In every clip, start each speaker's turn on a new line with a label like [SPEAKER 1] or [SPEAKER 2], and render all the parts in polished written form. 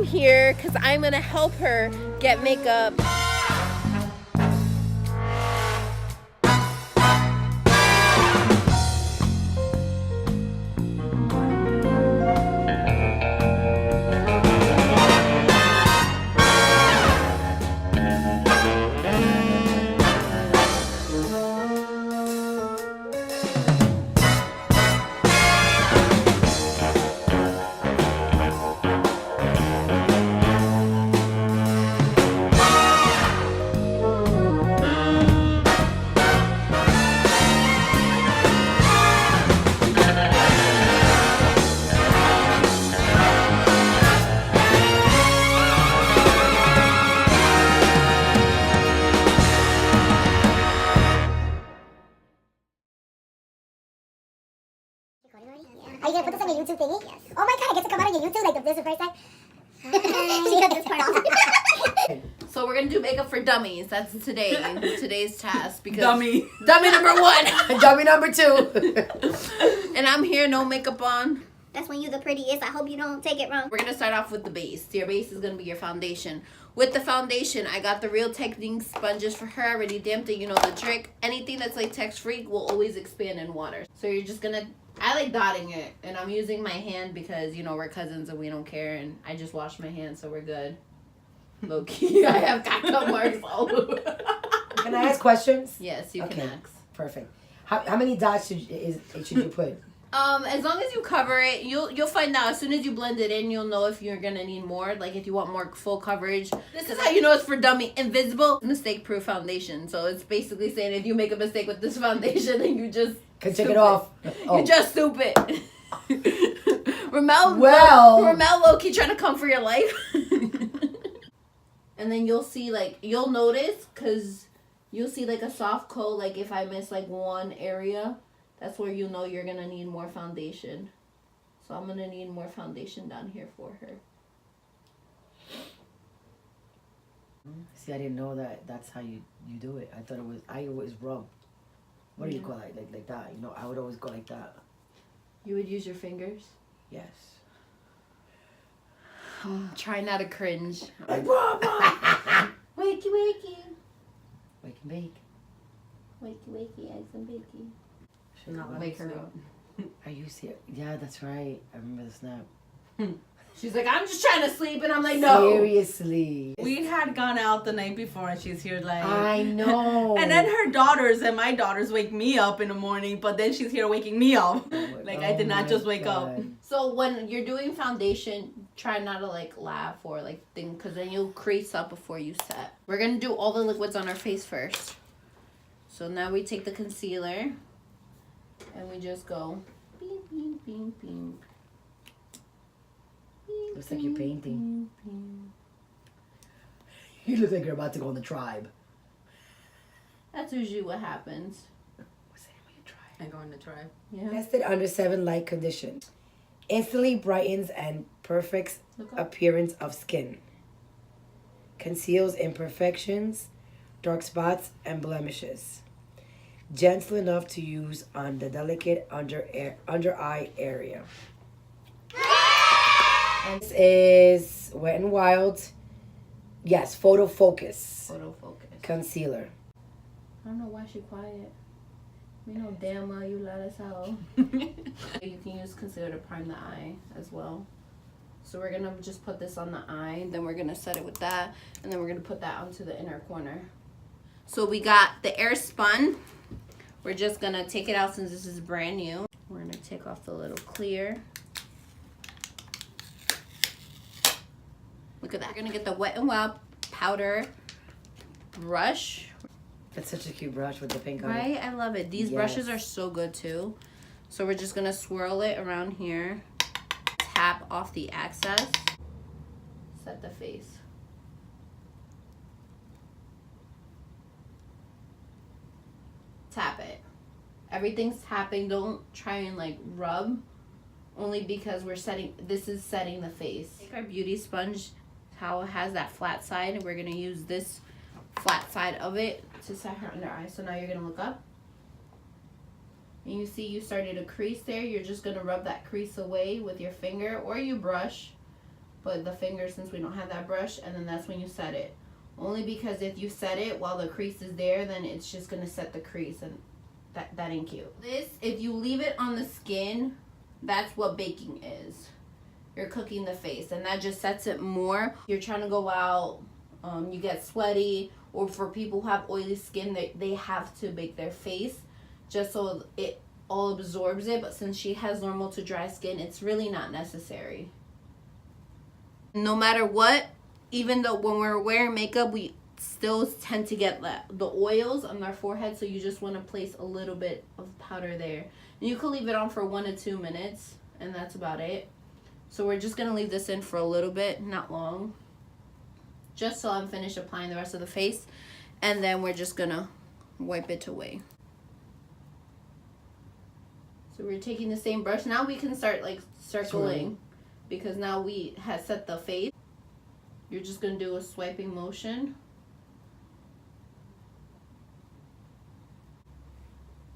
[SPEAKER 1] I'm here because I'm gonna help her get makeup.
[SPEAKER 2] Are you gonna put this on your YouTube thingy? Yes. Oh my god, I get to come out on your YouTube like this is the first time. She got this part off.
[SPEAKER 1] So we're gonna do makeup for dummies. That's today's task because
[SPEAKER 3] Dummy
[SPEAKER 1] number 1,
[SPEAKER 3] dummy number 2.
[SPEAKER 1] and I'm here, no makeup on.
[SPEAKER 2] That's when you're the prettiest. I hope you don't take it wrong.
[SPEAKER 1] We're gonna start off with the base. Your base is gonna be your foundation. With the foundation, I got the Real Technique sponges for her. I already damped it. You know the trick. Anything that's latex free will always expand in water. So you're just gonna. I like dotting it, and I'm using my hand because, you know, we're cousins and we don't care, and I just washed my hands, so we're good. Low key, I have caca marks all over.
[SPEAKER 3] Can I ask questions?
[SPEAKER 1] Yes, you can ask.
[SPEAKER 3] Perfect. How many dots should you put?
[SPEAKER 1] As long as you cover it, you'll find out. As soon as you blend it in, you'll know if you're gonna need more. Like if you want more full coverage. This is how you know it's for dummy. Invisible, mistake-proof foundation. So it's basically saying if you make a mistake with this foundation, then you just
[SPEAKER 3] can take it off. Oh.
[SPEAKER 1] You just stupid. Ramel low-key trying to come for your life. And then you'll see, like, you'll notice, because you'll see like a soft coat. Like if I miss like one area, that's where you know you're gonna need more foundation. So I'm gonna need more foundation down here for her.
[SPEAKER 3] See, I didn't know that's how you do it. I always rub. What do you call it? Like that. You know, I would always go like that.
[SPEAKER 1] You would use your fingers?
[SPEAKER 3] Yes.
[SPEAKER 1] Try not to cringe.
[SPEAKER 3] Like,
[SPEAKER 1] Wakey, wakey.
[SPEAKER 3] Wake and bake.
[SPEAKER 1] Wakey, wakey, eggs and bakey.
[SPEAKER 3] Should not
[SPEAKER 1] wake her up.
[SPEAKER 3] Are you serious? Yeah, that's right. I remember the snap.
[SPEAKER 1] She's like, I'm just trying to sleep, and I'm like, no.
[SPEAKER 3] Seriously.
[SPEAKER 4] We had gone out the night before, and she's here like...
[SPEAKER 3] I know.
[SPEAKER 4] And then her daughters and my daughters wake me up in the morning, but then she's here waking me up. I did not just wake up.
[SPEAKER 1] So when you're doing foundation, try not to like laugh or like think, because then you'll crease up before you set. We're going to do all the liquids on our face first. So now we take the concealer, and we just go beep, beep, beep, beep.
[SPEAKER 3] Looks like you're painting. You look like you're about to go on the tribe.
[SPEAKER 1] That's usually what happens.
[SPEAKER 3] What's the name of your tribe?
[SPEAKER 4] I go on the tribe.
[SPEAKER 1] Yeah.
[SPEAKER 3] Tested under 7 light conditions. Instantly brightens and perfects appearance of skin. Conceals imperfections, dark spots, and blemishes. Gentle enough to use on the delicate under eye area. And this is Wet n Wild. Yes, Photo Focus.
[SPEAKER 1] Photo focus.
[SPEAKER 3] Concealer.
[SPEAKER 1] I don't know why she's quiet. We know damn well you let us out. You can use concealer to prime the eye as well. So we're gonna just put this on the eye, then we're gonna set it with that, and then we're gonna put that onto the inner corner. So we got the air spun. We're just gonna take it out since this is brand new. We're gonna take off the little clear. Look at that. We're gonna get the Wet n Wild powder brush.
[SPEAKER 3] That's such a cute brush with the pink on it.
[SPEAKER 1] Right? I love it. These brushes are so good too. So we're just gonna swirl it around here. Tap off the excess. Set the face. Tap it. Everything's tapping. Don't try and like rub. Only because this is setting the face. Take our beauty sponge, how it has that flat side, and we're gonna use this flat side of it to set her under eye. So now you're gonna look up. And you see you started a crease there. You're just gonna rub that crease away with your finger, or you brush. but the fingers, since we don't have that brush, and then that's when you set it. Only because if you set it while the crease is there, then it's just gonna set the crease, and that ain't cute. This, if you leave it on the skin, that's what baking is. You're cooking the face, and that just sets it more. You're trying to go out, you get sweaty, or for people who have oily skin, they have to bake their face just so it all absorbs it. But since she has normal to dry skin, it's really not necessary. No matter what, even though when we're wearing makeup, we still tend to get the oils on our forehead, so you just want to place a little bit of powder there. And you can leave it on for 1 to 2 minutes, and that's about it. So we're just gonna leave this in for a little bit, not long, just so I'm finished applying the rest of the face, and then we're just gonna wipe it away. So we're taking the same brush. Now we can start like circling, because now we have set the face. You're just gonna do a swiping motion.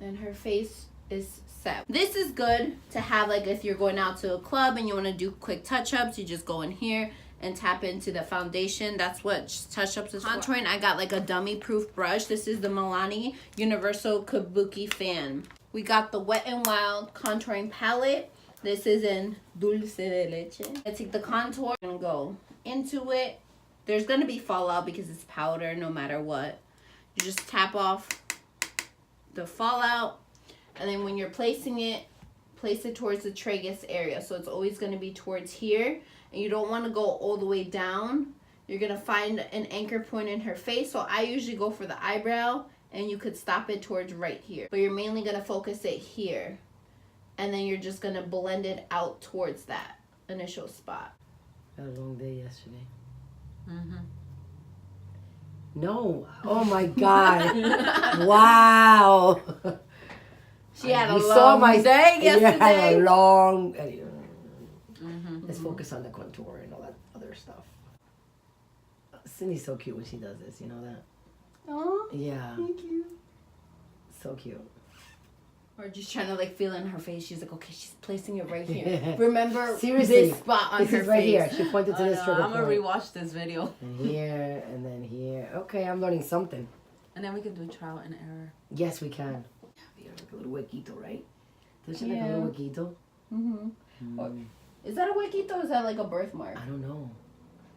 [SPEAKER 1] And her face is set. This is good to have, like, if you're going out to a club and you want to do quick touch-ups, you just go in here and tap into the foundation. That's what touch-ups is for. Contouring, I got like a dummy proof brush. This is the Milani Universal Kabuki Fan. We got the Wet n Wild contouring palette. This is in Dulce de Leche. I take the contour and go into it. There's gonna be fallout because it's powder no matter what. You just tap off the fallout, and then when you're placing it, place it towards the tragus area. So it's always going to be towards here, and you don't want to go all the way down. You're going to find an anchor point in her face. So I usually go for the eyebrow, and you could stop it towards right here, but you're mainly going to focus it here, and then you're just going to blend it out towards that initial spot.
[SPEAKER 3] Had a long day yesterday. No. Oh my God. Wow.
[SPEAKER 1] She had a long day yesterday.
[SPEAKER 3] You had a long. Let's focus on the contour and all that other stuff. Cindy's so cute when she does this. You know that?
[SPEAKER 1] Oh.
[SPEAKER 3] Yeah.
[SPEAKER 1] Thank you.
[SPEAKER 3] So cute.
[SPEAKER 1] Or just trying to like feel in her face. She's like, okay, she's placing it right here. Remember
[SPEAKER 3] Seriously,
[SPEAKER 1] this spot on
[SPEAKER 3] this
[SPEAKER 1] her
[SPEAKER 3] is right
[SPEAKER 1] face.
[SPEAKER 3] here. She pointed to this trigger
[SPEAKER 4] I'm
[SPEAKER 3] point.
[SPEAKER 4] gonna rewatch this video.
[SPEAKER 3] And here and then here. Okay, I'm learning something.
[SPEAKER 4] And then we can do trial and error.
[SPEAKER 3] Yes, we can. You're like a little huequito, right? Does she like a little huequito?
[SPEAKER 1] Is that a huequito or is that like a birthmark?
[SPEAKER 3] I don't know.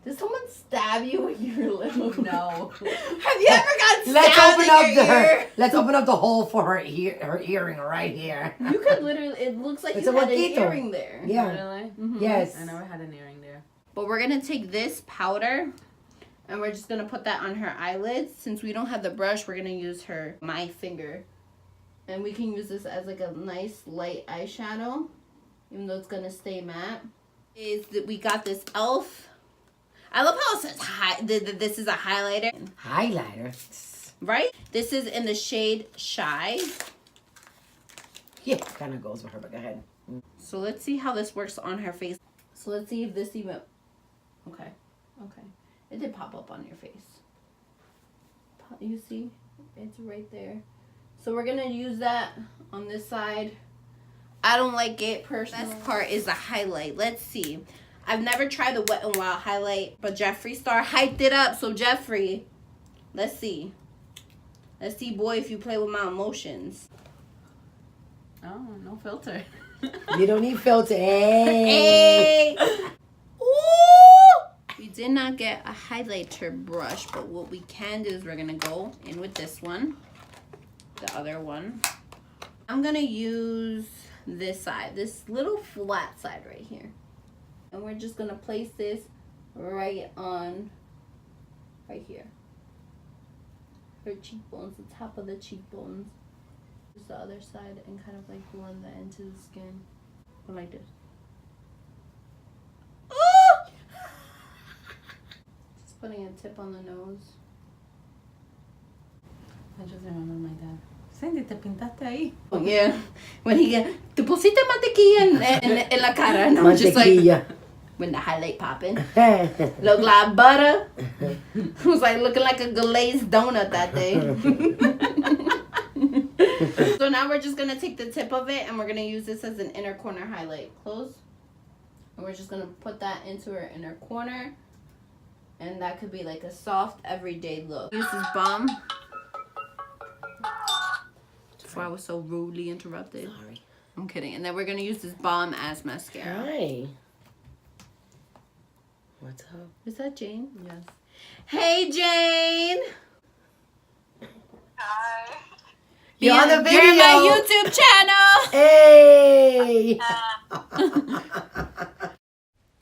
[SPEAKER 1] Did someone stab you when you were little?
[SPEAKER 4] No.
[SPEAKER 1] Have you ever got stabbed in your ear?
[SPEAKER 3] Let's open up the hole for her earring right here.
[SPEAKER 1] You could literally, it looks like
[SPEAKER 3] It's
[SPEAKER 1] you
[SPEAKER 3] a
[SPEAKER 1] had an
[SPEAKER 3] huequito.
[SPEAKER 1] earring there.
[SPEAKER 3] Yeah.
[SPEAKER 4] Really?
[SPEAKER 3] Yes.
[SPEAKER 4] I never had an earring there.
[SPEAKER 1] But we're going to take this powder and we're just going to put that on her eyelids. Since we don't have the brush, we're going to use my finger. And we can use this as like a nice light eyeshadow, even though it's going to stay matte. Is that we got this e.l.f. I love how it says this is a highlighter.
[SPEAKER 3] Highlighter?
[SPEAKER 1] Right? This is in the shade Shy.
[SPEAKER 3] Yeah, kind of goes with her, but go ahead.
[SPEAKER 1] So let's see how this works on her face. So let's see if this even... Okay. It did pop up on your face. You see? It's right there. So we're going to use that on this side. I don't like it personally. The best part is the highlight. Let's see. I've never tried the Wet n Wild highlight, but Jeffree Star hyped it up. So Jeffree, let's see. Let's see, boy, if you play with my emotions.
[SPEAKER 4] Oh, no filter.
[SPEAKER 3] You don't need filter. Hey.
[SPEAKER 1] Ooh! We did not get a highlighter brush, but what we can do is we're going to go in with this one. The other one. I'm going to use this side. This little flat side right here. And we're just going to place this right here. Her cheekbones, the top of the cheekbones. Just the other side and kind of like blend that into the skin. Go like this. Oh! Just putting a tip on the nose.
[SPEAKER 4] I just remember my dad. Cindy, te pintaste ahí.
[SPEAKER 1] Oh, yeah. When he get, te pusiste mantequilla en la cara. And I'm just like, when the highlight popping. Look like butter. It was like looking like a glazed donut that day. So now we're just going to take the tip of it and we're going to use this as an inner corner highlight. Close. And we're just gonna put that into her inner corner. And that could be like a soft, everyday look. Use this balm. Before I was so rudely interrupted.
[SPEAKER 3] Sorry.
[SPEAKER 1] I'm kidding. And then we're gonna use this balm as mascara.
[SPEAKER 3] Hi. What's up?
[SPEAKER 1] Is that Jane?
[SPEAKER 4] Yes.
[SPEAKER 1] Hey, Jane.
[SPEAKER 5] Hi.
[SPEAKER 3] You're on the video.
[SPEAKER 1] You're my YouTube channel.
[SPEAKER 3] Hey.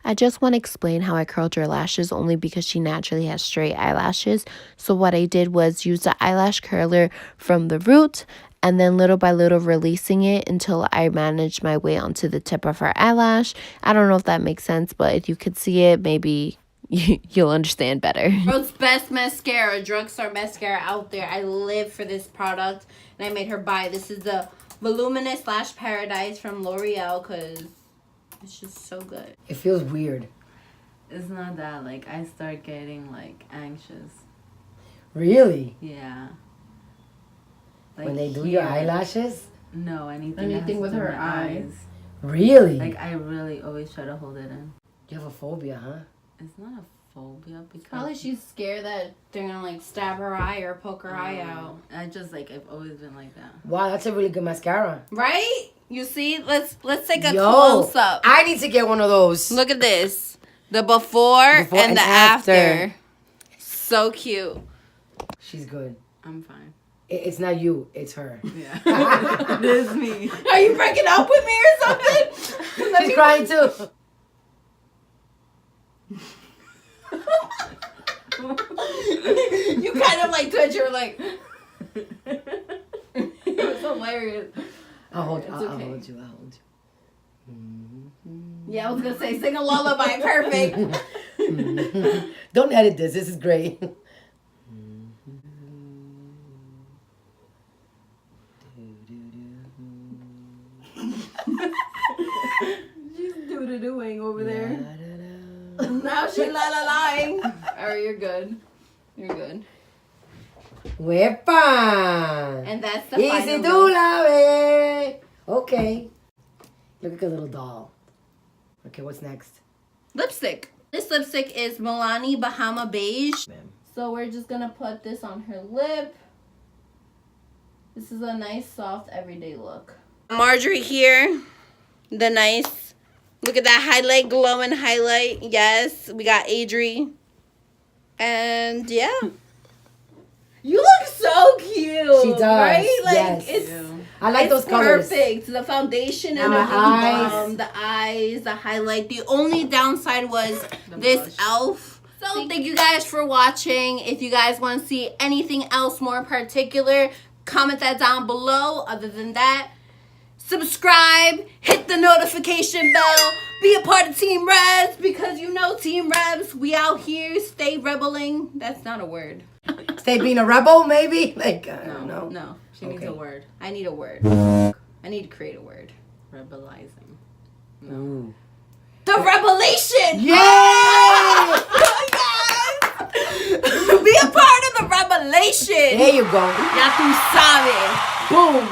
[SPEAKER 6] I just want to explain how I curled her lashes only because she naturally has straight eyelashes. So what I did was use the eyelash curler from the root and then little by little releasing it until I managed my way onto the tip of her eyelash. I don't know if that makes sense, but if you could see it, maybe you'll understand better.
[SPEAKER 1] World's best mascara, drugstore mascara out there. I live for this product and I made her buy. This is the Voluminous Lash Paradise from L'Oreal because it's just so good.
[SPEAKER 3] It feels weird.
[SPEAKER 4] It's not that, like, I start getting, like, anxious.
[SPEAKER 3] Really?
[SPEAKER 4] Yeah. Like
[SPEAKER 3] When they do
[SPEAKER 4] here.
[SPEAKER 3] your eyelashes?
[SPEAKER 4] No, anything
[SPEAKER 1] Anything
[SPEAKER 4] that
[SPEAKER 1] with
[SPEAKER 4] has to do
[SPEAKER 1] her eyes.
[SPEAKER 3] Really?
[SPEAKER 4] Like, I really always try to hold it in.
[SPEAKER 3] You have a phobia, huh?
[SPEAKER 4] It's not a phobia because...
[SPEAKER 1] Probably she's scared that they're gonna like stab her eye or poke her eye out.
[SPEAKER 4] I just, like, I've always been like that.
[SPEAKER 3] Wow, that's a really good mascara.
[SPEAKER 1] Right? You see? Let's take a
[SPEAKER 3] Yo,
[SPEAKER 1] close up.
[SPEAKER 3] I need to get one of those.
[SPEAKER 1] Look at this. The before and
[SPEAKER 3] and
[SPEAKER 1] the
[SPEAKER 3] after.
[SPEAKER 1] after. So cute.
[SPEAKER 3] She's good.
[SPEAKER 4] I'm fine.
[SPEAKER 3] It's not you, it's her.
[SPEAKER 4] Yeah. It is me.
[SPEAKER 1] Are you breaking up with me or something?
[SPEAKER 3] She's crying too.
[SPEAKER 1] You kind of like touch her like. It was hilarious.
[SPEAKER 3] I'll hold you.
[SPEAKER 1] It's
[SPEAKER 3] I'll
[SPEAKER 1] okay.
[SPEAKER 3] hold you. I'll hold you.
[SPEAKER 1] Yeah, I was gonna say sing a lullaby. Perfect.
[SPEAKER 3] Don't edit this. This is great.
[SPEAKER 1] She's doo-doo-dooing over there. Now she la-la-lying. Oh, you're good. You're good.
[SPEAKER 3] Wepa.
[SPEAKER 1] And that's the
[SPEAKER 3] Easy
[SPEAKER 1] final
[SPEAKER 3] to
[SPEAKER 1] look.
[SPEAKER 3] love it. Okay. Look like a little doll. Okay, what's next?
[SPEAKER 1] Lipstick. This lipstick is Milani Bahama Beige.
[SPEAKER 3] Ma'am.
[SPEAKER 1] So we're just gonna put this on her lip. This is a nice, soft, everyday look. Marjory here. The nice, look at that highlight, glowing highlight. Yes, we got Adri. And yeah. You look so cute.
[SPEAKER 3] She does,
[SPEAKER 1] Right? Like,
[SPEAKER 3] yes.
[SPEAKER 1] it's
[SPEAKER 3] I like those colors.
[SPEAKER 1] perfect. The foundation and
[SPEAKER 3] my
[SPEAKER 1] the lip
[SPEAKER 3] eyes.
[SPEAKER 1] balm, the eyes, the highlight. The only downside was this
[SPEAKER 4] blush.
[SPEAKER 1] elf. So thank you guys for watching. If you guys want to see anything else more in particular, comment that down below. Other than that, subscribe, hit the notification bell, be a part of Team Rebs because you know Team Rebs, we out here, stay rebelling. That's not a word.
[SPEAKER 3] Stay being a rebel, maybe? Like, I don't know.
[SPEAKER 1] No.
[SPEAKER 4] She needs a word.
[SPEAKER 1] I need a word. I need to create a word.
[SPEAKER 4] Rebelizing.
[SPEAKER 3] Ooh.
[SPEAKER 1] The revelation!
[SPEAKER 3] Yay!
[SPEAKER 1] Yes! Be a part of the revelation!
[SPEAKER 3] There you go.
[SPEAKER 1] Ya tú sabes.
[SPEAKER 3] Boom.